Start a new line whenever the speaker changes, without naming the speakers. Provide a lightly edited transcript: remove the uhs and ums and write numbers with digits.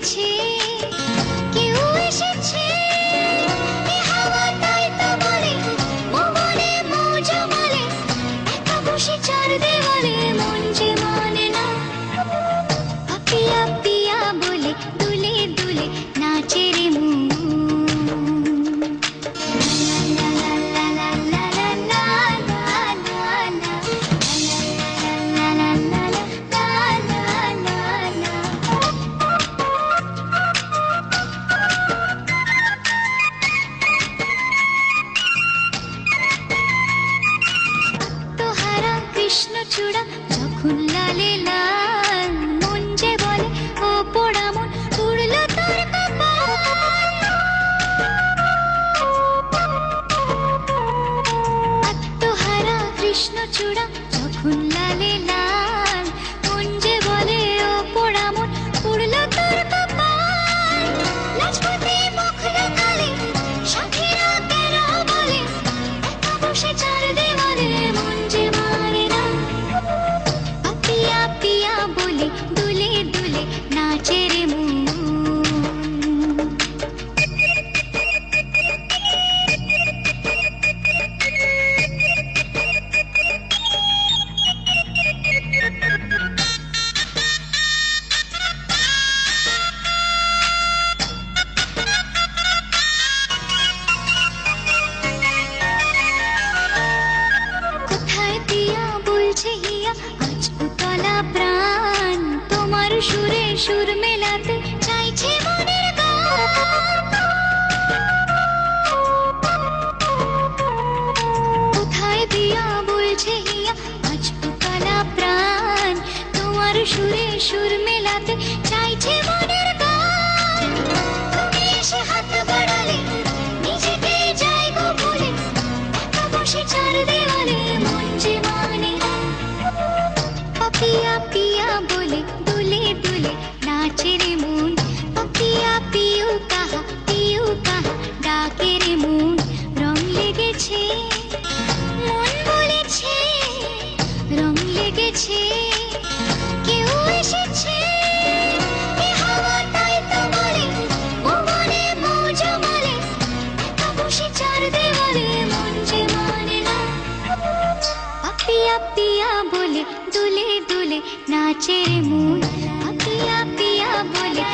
লেগেছে, কেউ এসেছে, এ হাওয়া তাই তো বলে, ভুবনে মৌজ বলে, একা বসে চার দেওয়ালে মন যে মানে না। পিয়া পিয়া বলে দুলে দুলে নাচে রে মন। কৃষ্ণচূড়া যখন লালে লাল, মন যে বলে ও পোড়া মন পুড়ল তোর কপাল। আত্মহারা কৃষ্ণচূড়া যখন লালে লাল, মন যে বলে ও পোড়া মন পুড়ল তোর কপাল। লাজপতি মুখ লুকালে সখীরা কেন বলে, একা বসে চার দেওয়ালে মন যে মানে না। পিয়া পিয়া বলে দুলে দুলে নাচে রে মন। কোথায় পিয়া বলছে হিয়া আজ উতলা প্রাণ, তোমার সুরে সুর মেলাতে চাইছে মনের গান। কোথায় পিয়া বলছে হিয়া আজ উতলা প্রাণ, তোমার সুরে সুর মেলাতে চাইছে মনের গান। তুমি এসে হাত বাড়ালে নিজেকে যাই গো ভুলে, একা বসে চার দেওয়ালে মন যে মানে না। পিয়া পিয়া বলে দুলে দুলে নাচে রে মন। পিয়া পিউ কাহা ডাকে রে মন। রং লেগেছে মন বলেছে, রং লেগেছে, কেউ এসেছে, এ হাওয়া তাই তো বলে, ভুবনে মৌজ বলে, একা বসে চার দেওয়ালে মন যে মানে না। পিয়া পিয়া বলে দুলে দুলে নাচে রে মন। পিয়া পিয়া বলে